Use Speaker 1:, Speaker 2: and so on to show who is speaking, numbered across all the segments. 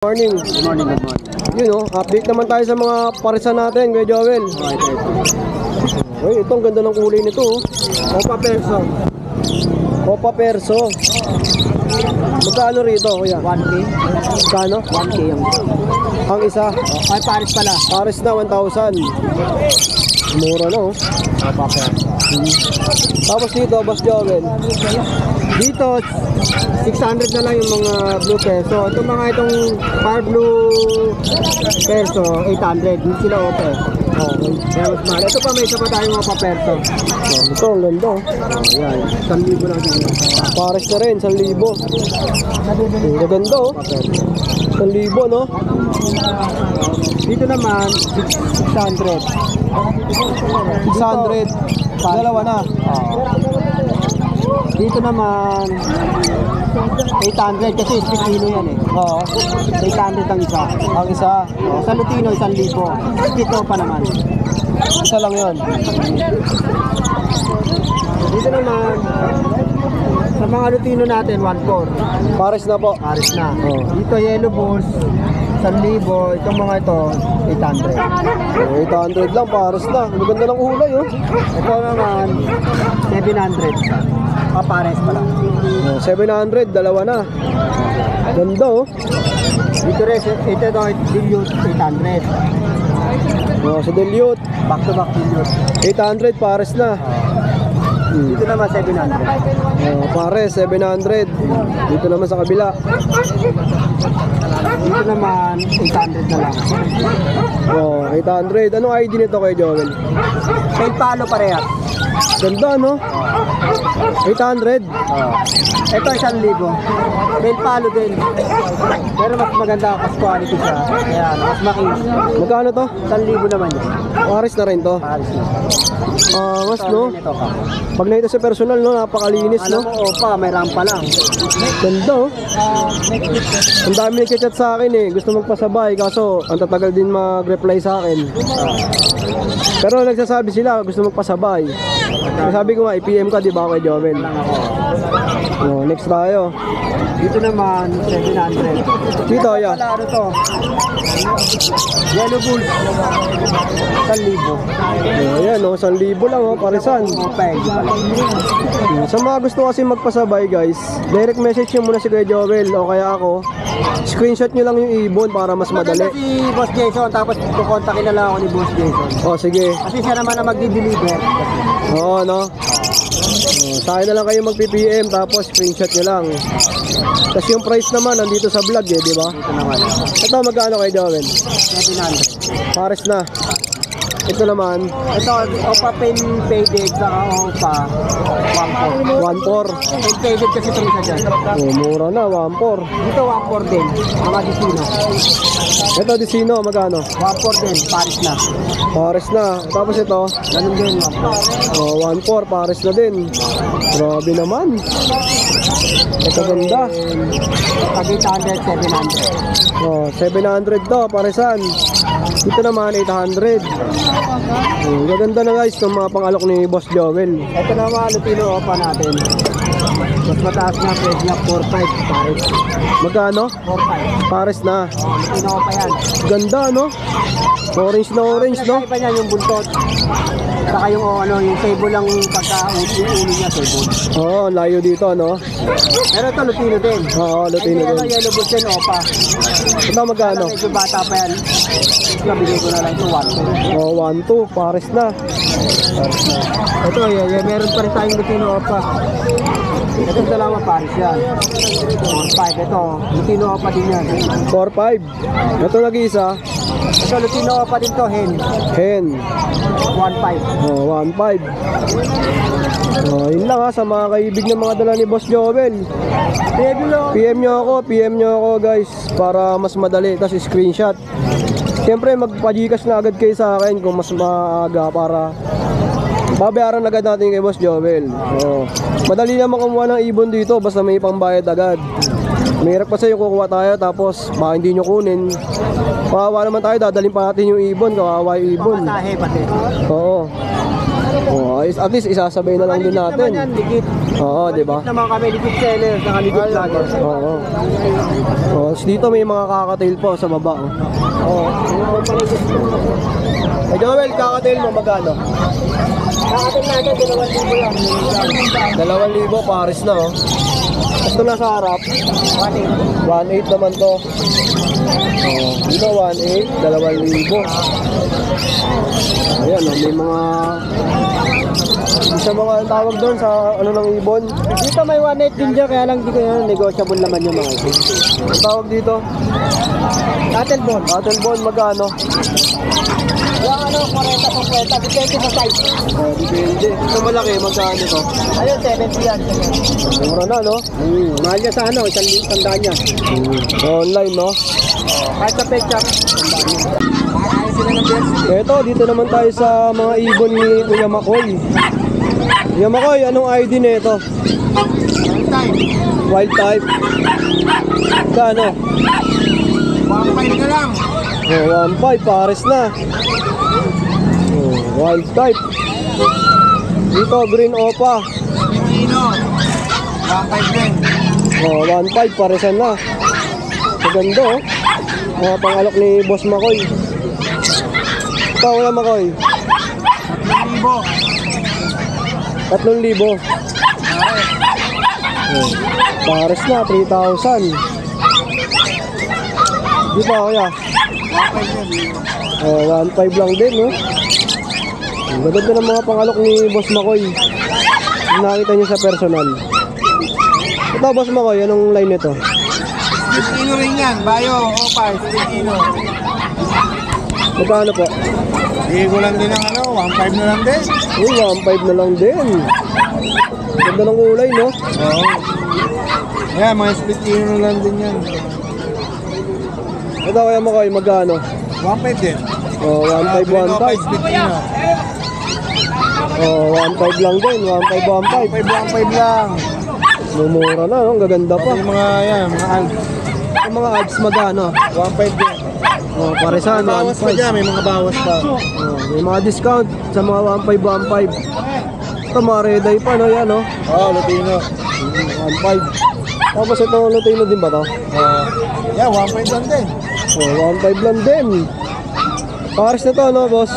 Speaker 1: Morning.
Speaker 2: Good morning, good morning.
Speaker 1: Yun update naman tayo sa mga parisan natin, Kuya Joel. Uy, itong ganda ng kulay nito.
Speaker 2: Opa Perso.
Speaker 1: Opa Perso. Magkano rito, Kuya?
Speaker 2: 1K.
Speaker 1: Magkano?
Speaker 2: 1K yung
Speaker 1: Ang isa.
Speaker 2: ay Paris pala.
Speaker 1: Paris na 1,000. Mura na
Speaker 2: Opa Perso.
Speaker 1: Tapos dito, Boss Joel.
Speaker 2: Dito 600 na lang yung mga blue perso. Ito mga itong far blue perso 800. Hindi sila opa.
Speaker 1: Okay.
Speaker 2: Kaya mas mahal. Ito pa may isa pa tayong opa perso.
Speaker 1: Ito, ang ganda.
Speaker 2: Yan. 1,000 lang din.
Speaker 1: Paris na rin, 1,000. Ang ganda 1,000, no?
Speaker 2: Dito naman 600.
Speaker 1: 600. Dalawa na.
Speaker 2: Dito naman 800 kasi split kilo yan eh.
Speaker 1: Oo.
Speaker 2: 800 ang isa.
Speaker 1: Ang isa.
Speaker 2: Sa Lutino 1,000. Split pa naman.
Speaker 1: Isa lang yun.
Speaker 2: Dito naman sa mga Lutino natin 1,400.
Speaker 1: Paris na po.
Speaker 2: Paris na.
Speaker 1: Oh.
Speaker 2: Dito yellow bulls 1,000. Itong mga ito 800.
Speaker 1: 800 lang, Paris na. Ang ganda ng ulay,
Speaker 2: Ito naman 700. Pares pala.
Speaker 1: 700, dalawa na. Ganda,
Speaker 2: Dito rin ito dilute 800.
Speaker 1: Sa Dilute,
Speaker 2: Back to back dilute.
Speaker 1: 800, Paris na.
Speaker 2: Dito naman 700.
Speaker 1: Pares, 700. Dito naman sa kabila.
Speaker 2: Dito naman 800 na lang.
Speaker 1: 800. Anong ID nito kay Joel?
Speaker 2: Paint palo parehas.
Speaker 1: Ganda, 800.
Speaker 2: Ito 1,000. Paint palo din. Pero mas maganda mas quality siya. Kaya mas makinis.
Speaker 1: Magkano to?
Speaker 2: 1,000 naman yun.
Speaker 1: Paris na rin to.
Speaker 2: Paris na.
Speaker 1: Mas, no?
Speaker 2: Ito ka.
Speaker 1: Pag na ito sa personal, napakalinis,
Speaker 2: Alam
Speaker 1: no?
Speaker 2: mo, opa, may rampa lang.
Speaker 1: Ganda, Ang dami nagchat sa akin, Gusto magpasabay, kaso ang tatagal din mag-reply sa akin. Pero nagsasabi sila, gusto magpasabay. Sabi ko nga, i-PM ka, di ba, kay Joel? Next tayo.
Speaker 2: Dito naman 700.
Speaker 1: Dito, yeah.
Speaker 2: Wala ano to. Yellow bulls 1,000.
Speaker 1: Ayan, 1,000 lang, parisan.
Speaker 2: Opa, hindi pala.
Speaker 1: Sa mga gusto kasi magpasabay, guys, direct message nyo muna si Kuya Joel o kaya ako. Screenshot nyo lang yung ibon para mas madali.
Speaker 2: Maganda si Boss Jason, tapos kukontakin na lang ako ni Boss Jason.
Speaker 1: Sige.
Speaker 2: Kasi siya naman na magdi-deliver.
Speaker 1: Oo, no? Sa akin na lang kayo mag-PPM tapos screenshot nyo lang. Kasi yung price naman nandito sa vlog, di ba?
Speaker 2: Ito naman.
Speaker 1: Ito, magkano kay Joel?
Speaker 2: 700.
Speaker 1: Pares na. Ito naman,
Speaker 2: Ito, opa pen faded sa opa 1,400.
Speaker 1: 1.4.
Speaker 2: Pen faded kasi ito isa dyan.
Speaker 1: Mura na, 1.4.
Speaker 2: Dito 1,400 din. Mga disino.
Speaker 1: Ito, Disino, magkano?
Speaker 2: 1,400 din. Paris na.
Speaker 1: Pares na. Tapos ito,
Speaker 2: Ganun din.
Speaker 1: 1.4, Pares na din. Grabe naman. Ito ganda.
Speaker 2: Pag 800, 700.
Speaker 1: 700 to, paresan. Dito naman, 800. Gaganda na guys, ng mga pangalok ni Boss Joel.
Speaker 2: Ito naman, Lutino opa natin. Mas mataas na, pwede na 4,500 Paris.
Speaker 1: Magkano?
Speaker 2: 4,500.
Speaker 1: Pares na.
Speaker 2: Lutino opa yan.
Speaker 1: Ganda, no? Orange na orange, no?
Speaker 2: Pinagkaiba niya yung buntot. Saka yung yung sable lang pagka-ulo niya, sable.
Speaker 1: Layo dito, no?
Speaker 2: Pero ito, Lutino din.
Speaker 1: Lutino din.
Speaker 2: Yellow bulls din, opa.
Speaker 1: Ito magkano?
Speaker 2: Medyo bata pa yan. Nabigay ko na lang ito, 1,200.
Speaker 1: 1.2, Pares na.
Speaker 2: Ito, meron pa rin tayong Lutino opa. Ito dalawa Paris yan. 4,500. Ito, Lutino opa din yan.
Speaker 1: 4.5. Ito nag-iisa.
Speaker 2: Ito, Lutino opa din to, hen. 1,500.
Speaker 1: 1.5. Yun lang sa mga kaibig ng mga dala ni Boss Joel. PM nyo ako guys para mas madali, tapos screenshot. Siyempre magpa-Gcash na agad kayo sa akin kung mas maaga para babayaran agad natin kay Boss Joel. Madali naman kumuha ng ibon dito basta may pambayad agad. Mahirap kasi yung kukuha tayo tapos baka hindi nyo kunin. Kawawa naman tayo, dadalhin pa natin yung ibon, kawawa yung ibon.
Speaker 2: Patahe pati.
Speaker 1: Oo. Oh, at least isasabay na lang din
Speaker 2: Legit naman
Speaker 1: natin.
Speaker 2: yan, legit.
Speaker 1: Oo, di ba?
Speaker 2: Legit naman kami, legit seller, saka legit vlogger.
Speaker 1: Oo. Oh, dito may mga kakatail po sa baba. Oh. Hey Joel, kakatail mo magkano?
Speaker 2: Kakatin natin, 2,000 yan.
Speaker 1: 2,000 pares na oh. Ito na sa harap. 1.8 naman to. Oh, dito 1.8, 2,000. Ayan, oh, may mga isa mga tawag doon sa ano ng ibon.
Speaker 2: Dito may 1.8 din dyan, kaya lang di ko yan, negotiable naman yung mga ito.
Speaker 1: Ang tawag dito?
Speaker 2: Cattlebone.
Speaker 1: Cattlebone magkano?
Speaker 2: Yung ano, 40-50, depende sa size.
Speaker 1: Oh, depende. Ito malaki, magkano to?
Speaker 2: Ayun, 70 yan.
Speaker 1: Mura na, no?
Speaker 2: Mahal niya sa ano, tandaan niya.
Speaker 1: Online, no?
Speaker 2: Kahit sa pet shop,
Speaker 1: Eto, dito naman tayo sa mga ibon ni Kuya Makoy. Kuya Makoy, anong ID nito? Wild type. Kano?
Speaker 2: 1.5 ka lang.
Speaker 1: Oh, 1.5, pares na. Oh, wild type. Dito, green opa.
Speaker 2: Pilipino. 1.5 din.
Speaker 1: Oh, 1.5, paresan na. Maganda, oh. Mga pangalok ni Boss Makoy. Ito, Kuya Makoy. 3,000. Oh, pares na, 3,000. Di ba, Kuya? Oh, 1.5 lang din, no? Ang ganda ng mga pangalok ni Boss Makoy. Yung nakita niyo sa personal. Ito, Boss Makoy, anong line nito?
Speaker 2: Pilipino rin yan. Bayo, Opal, Pilipino.
Speaker 1: Magkano po?
Speaker 2: Hindi ko lang din ang ano, 1.5 na lang din.
Speaker 1: Uy, 1.5 na lang din. Ganda ng kulay, no?
Speaker 2: Oo. Ayan, mga Pilipino lang din yan.
Speaker 1: Ito, Kuya Makoy, magkano?
Speaker 2: 1.5 din.
Speaker 1: Oh, 1.5, 1.5.
Speaker 2: Pilipino.
Speaker 1: Oh, 1.5 lang din. 1.5, 1.5.
Speaker 2: 1.5 lang.
Speaker 1: Mumura na, no? Ang gaganda pa.
Speaker 2: Yung mga, yan, mga alg.
Speaker 1: Yung mga ads, magkano?
Speaker 2: 1.5 din.
Speaker 1: Oh, paresan,
Speaker 2: May bawas pa
Speaker 1: 1.5.
Speaker 2: dyan, may mga bawas pa.
Speaker 1: Oh, may mga discount sa mga 1.5, 1.5. Ito, mga red eye pa, no? Yan, no?
Speaker 2: Oo, Lutino.
Speaker 1: 1.5. Tapos ito, Lutino din ba to?
Speaker 2: Yeah, 1.5 lang din.
Speaker 1: Oh, 1.5 lang din. Pares na to, no, boss?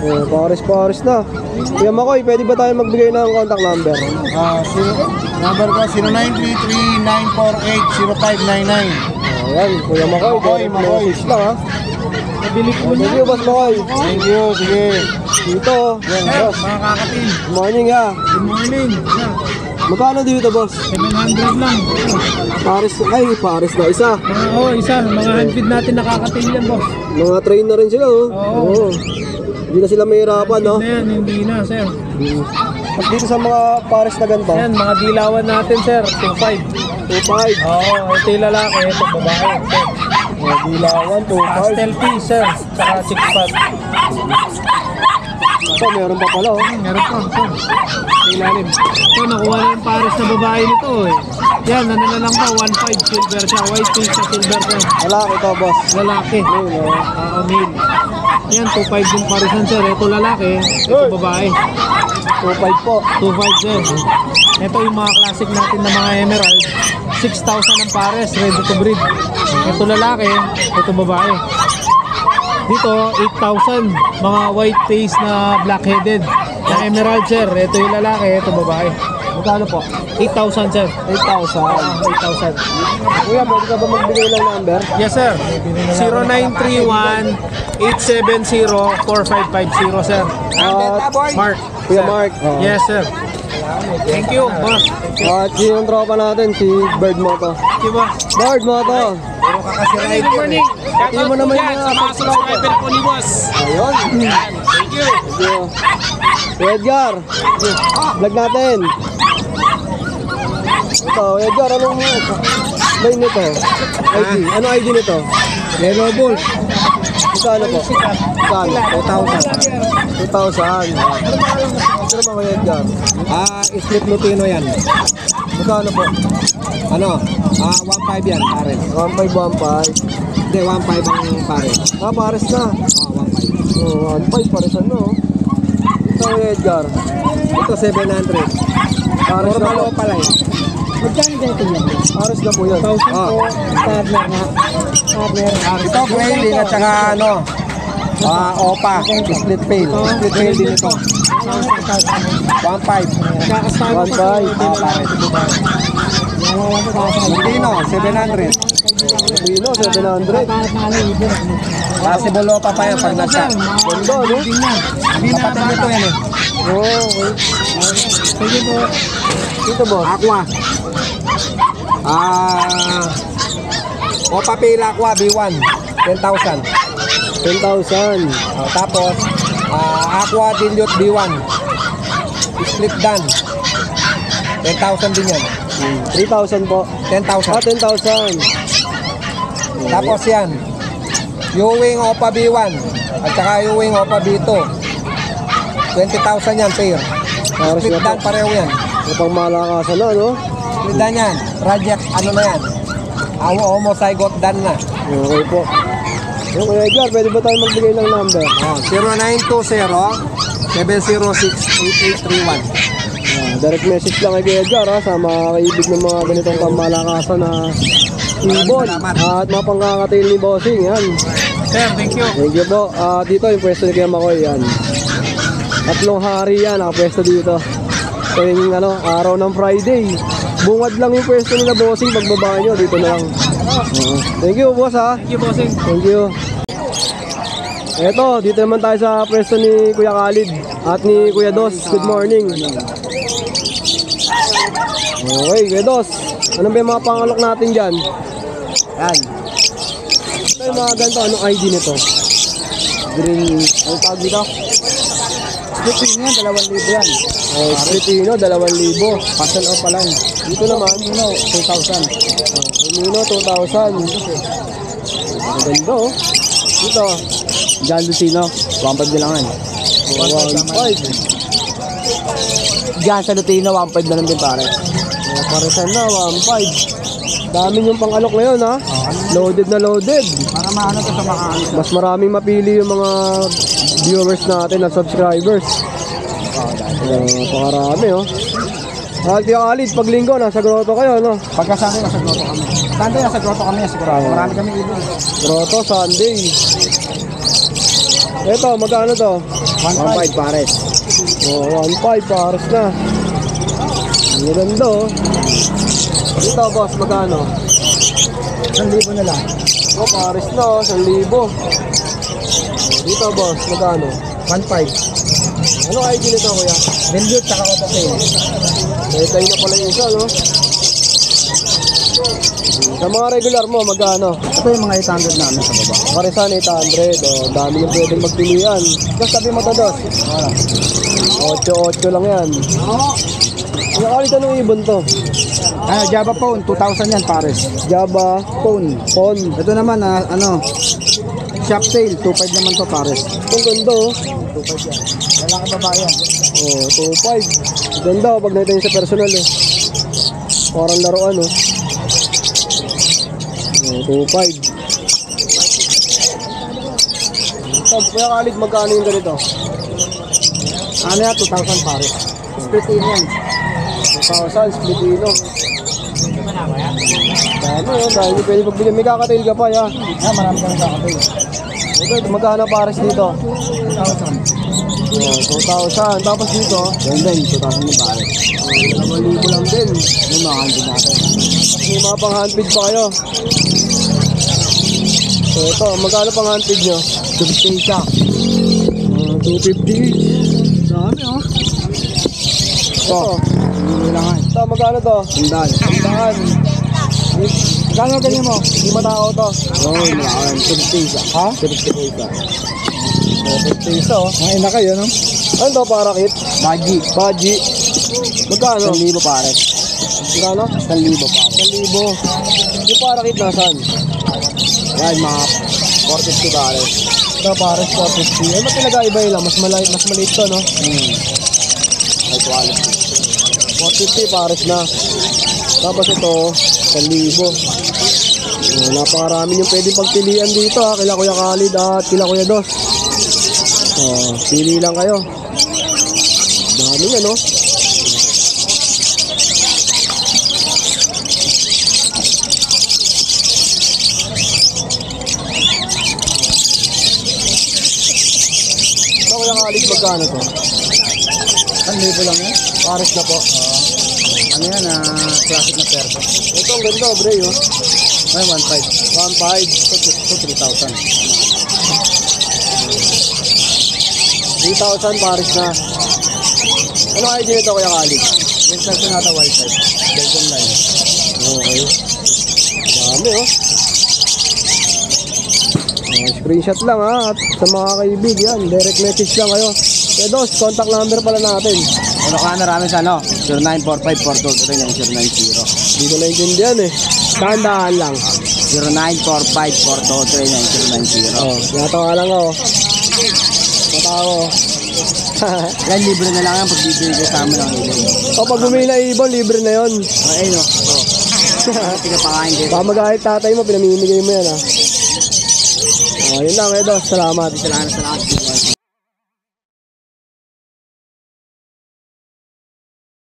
Speaker 1: Oh, pares na. Kuya Makoy, pwede ba tayo magbigay ng contact number?
Speaker 2: Number ko, 0933-948-0599.
Speaker 1: Ayan, Kuya Makoy.
Speaker 2: Makoy, Makoy.
Speaker 1: Message lang, ha?
Speaker 2: Nabilik
Speaker 1: Thank you, Boss Makoy.
Speaker 2: Thank you, sige.
Speaker 1: Dito, yan, boss.
Speaker 2: Mga kakatin.
Speaker 1: Good morning, ha?
Speaker 2: Good morning.
Speaker 1: Magkano dito, boss?
Speaker 2: 700 lang.
Speaker 1: Pares na isa.
Speaker 2: Oo, isa. Mga handfeed natin nakakatin yan, boss.
Speaker 1: Mga train na rin sila, oh.
Speaker 2: Oo.
Speaker 1: Hindi na sila mahirapan, no?
Speaker 2: Hindi na yan, hindi na, sir.
Speaker 1: At dito sa mga pares na ganito,
Speaker 2: Yan, mga dilawan natin, sir. 2.5.
Speaker 1: 2.5.
Speaker 2: Oo, ito yung lalaki, ito babae.
Speaker 1: Oh, dilawan, 2.5.
Speaker 2: Pastel P, sir. Saka 6.5.
Speaker 1: Ito, meron pa pala, oh.
Speaker 2: Meron pa, sir. Ilalim. Ito, nakuha na yung pares na babae nito, eh. Yan, ano na lang pa, 1.5 silver siya. White pink sa silver siya.
Speaker 1: Malaki ito, boss.
Speaker 2: Lalaki.
Speaker 1: Ayun, oh.
Speaker 2: Male. Yan, 2.5 yung parisan, sir. Ito lalaki, ito babae.
Speaker 1: 2.5 po.
Speaker 2: 2.5, sir. Ito yung mga classic natin na mga emerald. 6,000 ang pares, ready to breed. Ito lalaki, ito babae. Dito, 8,000. Mga white face na black-headed. Na emerald, sir. Ito yung lalaki, ito babae.
Speaker 1: Magkano po?
Speaker 2: 8,000, sir.
Speaker 1: 8,000.
Speaker 2: 8,000.
Speaker 1: Kuya, pwede ka ba magbigay ng number?
Speaker 2: Yes, sir. 0931-870-4550, sir. Mark.
Speaker 1: Kuya
Speaker 2: Sir.
Speaker 1: Mark. Oh.
Speaker 2: Yes, sir. Thank you, boss.
Speaker 1: At sino yung tropa natin? Si Bird Moto.
Speaker 2: Thank you, boss.
Speaker 1: Bird Moto.
Speaker 2: Good morning.
Speaker 1: Hindi mo naman yung
Speaker 2: sa mga subscriber ko ni boss.
Speaker 1: Ayun.
Speaker 2: Thank you.
Speaker 1: Thank you. Si Edgar. Vlog natin. Ito, Edgar, anong line nito? ID. Ano ID nito?
Speaker 2: Yellow Bull.
Speaker 1: Magkano po? Magkano? 2,000. 2,000. Ito naman kay Edgar.
Speaker 2: Split Lutino yan.
Speaker 1: Magkano po?
Speaker 2: Ano? 1.5 yan, pares.
Speaker 1: 1.5, 1.5.
Speaker 2: Hindi, 1.5 ang pares.
Speaker 1: Ah, pares na.
Speaker 2: 1.5.
Speaker 1: Oh, 1.5 pares ano. Ito, Kuya Edgar?
Speaker 3: Ito 700.
Speaker 1: Pares na
Speaker 3: Normal
Speaker 1: po.
Speaker 3: o palay.
Speaker 4: Magkano ganito niya?
Speaker 1: Pares na po yun.
Speaker 4: 1,000
Speaker 3: Ah.
Speaker 4: po. Partner nga. Partner.
Speaker 3: Ito grayling at saka ano, opa, split pail. Split pail din ito. 1.5.
Speaker 1: 1.5.
Speaker 3: Pares. Lutino, 700.
Speaker 1: Pino, 700.
Speaker 3: Possible opa pa yan pag nasa.
Speaker 1: Ganda, no?
Speaker 3: Kapatid nito yan eh.
Speaker 1: Oo, okay.
Speaker 4: Sige po.
Speaker 1: Dito, boss.
Speaker 3: Aqua. Opa pail aqua B1, 10,000.
Speaker 1: 10,000.
Speaker 3: Tapos, aqua dilute B1. Split dan. 10,000 din yan.
Speaker 1: 3,000 po.
Speaker 3: 10,000.
Speaker 1: 10,000.
Speaker 3: Tapos yan, Ewing Opa B1 at saka Ewing Opa B2. 20,000 yan pair.
Speaker 1: Pares
Speaker 3: Split
Speaker 1: na po.
Speaker 3: dan pareho yan.
Speaker 1: Kapag malakasan na, no?
Speaker 3: Split dan yan. Project ano na yan. Homozygote dan na.
Speaker 1: Okay po. Yung Kuya Edgar, pwede ba tayo magbigay ng number?
Speaker 3: 0920-706-8831.
Speaker 1: Direct message lang kay Kuya Edgar, ha, sa mga kaibig ng mga ganitong pamalakasan na ibon
Speaker 3: salamat.
Speaker 1: at mga pangkakatail ni Bossing. Yan.
Speaker 2: Sir, thank you.
Speaker 1: Thank you po. Dito yung pwesto ni Kuya Makoy. Yan. Tatlong hari yan, nakapwesto dito. So yung araw ng Friday. Bungad lang yung pwesto nila Bossing. Pagbaba nyo, dito na lang. Thank you, boss, ha.
Speaker 2: Thank you, bossing.
Speaker 1: Thank you. Eto, dito naman tayo sa pwesto ni Kuya Khalid at ni Kuya Dos. Good morning. Okay, Kuya Dos. Ano ba yung mga pangalok natin dyan?
Speaker 3: Yan.
Speaker 1: Ito yung mga ganito. Anong ID nito?
Speaker 3: Green, ano tawag dito?
Speaker 4: Split niya, 2,000 yan.
Speaker 1: Spritino, 2,000.
Speaker 3: Pastel opa lang.
Speaker 1: Dito naman,
Speaker 3: 2,000.
Speaker 1: Mino, 2,000. Maganda, oh. Dito,
Speaker 3: John Lucino, 1.5 bilangan.
Speaker 1: 1,500.
Speaker 3: Diyan sa Lutino, 1.5 na lang din pare.
Speaker 1: Parisan na, 1,500. Dami yung pangalok ngayon, ha? Loaded na loaded.
Speaker 3: Para maano to sa makaano.
Speaker 1: Mas maraming mapili yung mga viewers natin at subscribers. Napakarami, oh. Kuya Khalid, pag linggo, nasa grotto kayo, no?
Speaker 3: Pagkasama nasa grotto kami. Sunday nasa grotto kami, sigurado. Marami kami ibon.
Speaker 1: Grotto, Sunday. Ito, magkano to?
Speaker 3: 1.5 pares.
Speaker 1: Oh, 1,500, pares na. Ang ganda, oh. Dito, boss, magkano?
Speaker 3: 1,000 na lang.
Speaker 1: Oh, pares na, oh, 1,000. Dito, boss, magkano?
Speaker 3: 1.5.
Speaker 1: Ano ID nito, kuya?
Speaker 3: Dilute tsaka opa pail.
Speaker 1: Tayo na pala yung isa, no? Sa mga regular mo, magkano?
Speaker 3: Ito yung mga 800 namin sa baba.
Speaker 1: Parisan, 800. Oh, dami yung pwedeng magpilian. Just sabi mo to, dos. 8-8 lang yan. Kuya Khalid, anong ibon to?
Speaker 3: Java phone, 2,000 yan pares.
Speaker 1: Java,
Speaker 3: Phone.
Speaker 1: Pon.
Speaker 3: Ito naman, shop tail, 2.5 naman to pares.
Speaker 1: Ang ganda, oh.
Speaker 3: 2.5 yan. Lalaki babae yan.
Speaker 1: Oh, 2.5. Ganda, oh, pag nakita niyo sa personal, oh. Parang laruan, oh. Oh, 2.5. Kuya Khalid, magkano yung ganito?
Speaker 3: Ano yan, 2,000 pares. Split in yan.
Speaker 1: 2,000, splitino. Dami, oh. Dahil hindi pwede pagbili. May kakatail ka pa, ya.
Speaker 3: Marami kami kakapay.
Speaker 1: Ito, magkano pares dito?
Speaker 3: 2,000.
Speaker 1: Oh, 2,000. Tapos dito,
Speaker 3: Yan din, 2,000 yung pares.
Speaker 1: 2,000 lang din.
Speaker 3: Yung mga kantin natin.
Speaker 1: May mga pang handpid pa kayo. So ito, magkano pang handpid nyo?
Speaker 3: 250 siya.
Speaker 1: 250 each. Dami, oh. Ito,
Speaker 3: Hindi lang nga.
Speaker 1: ito, magkano to?
Speaker 3: Sandal.
Speaker 1: Sandaan.
Speaker 3: Kano ganyan mo?
Speaker 1: Hindi matao to.
Speaker 3: Oo, malakan. 250 siya.
Speaker 1: Ha?
Speaker 3: 250 siya.
Speaker 1: 250 isa, oh.
Speaker 3: Ay, na kayo, no?
Speaker 1: Ano to, parakit?
Speaker 3: Baji.
Speaker 1: Baji. Magkano?
Speaker 3: 1,000 pares.
Speaker 1: Magkano?
Speaker 3: 1,000 pares.
Speaker 1: 1,000. Yung parakit nasaan?
Speaker 3: Yan, mga 450 pares.
Speaker 1: Ito, pares 450. Eh, ba't pinag-aiba lang? Mas maliit to, no?
Speaker 3: High quality.
Speaker 1: 450 pares na. Tapos ito, 1,000. Napakarami yung pwedeng pagpilian dito, ha. Kila Kuya Khalid at kila Kuya Dos. Pili lang kayo. Dami nga, no? Ito kaya kalig magkano to?
Speaker 4: 1,000 lang yan.
Speaker 1: Pares na po.
Speaker 4: Ano yan, classic na perso.
Speaker 1: Ito ang ganda, bre, oh.
Speaker 4: Ay, 1,500.
Speaker 1: 1.5.
Speaker 4: Ito, 3,000.
Speaker 1: 3,000 pares na. Ano ID nito kaya kalig?
Speaker 4: Yung perso nata white type. Belgian line.
Speaker 1: Okay. Dami, oh. Screenshot lang, ha. At sa mga kaibig, yan. Direct message lang kayo. Kaya dos, contact number pala natin.
Speaker 4: Ano ka na namin sa ano? 0945-423-990.
Speaker 1: Hindi ko naintindihan, eh. Dahan-dahan lang.
Speaker 4: 0945-423-990.
Speaker 1: Oh, tinatawa lang ako. Matawa.
Speaker 4: Yan, libre na lang yan pag bibili ko sa amin ang ibon.
Speaker 1: O, pag bumili na ibon, libre na yon.
Speaker 4: Okay, no? Tigapakain din.
Speaker 1: Baka mag-ahit tatay mo, pinamimigay mo yan, ha. Oh, yun lang, Edo. Salamat.
Speaker 4: Salamat sa lahat.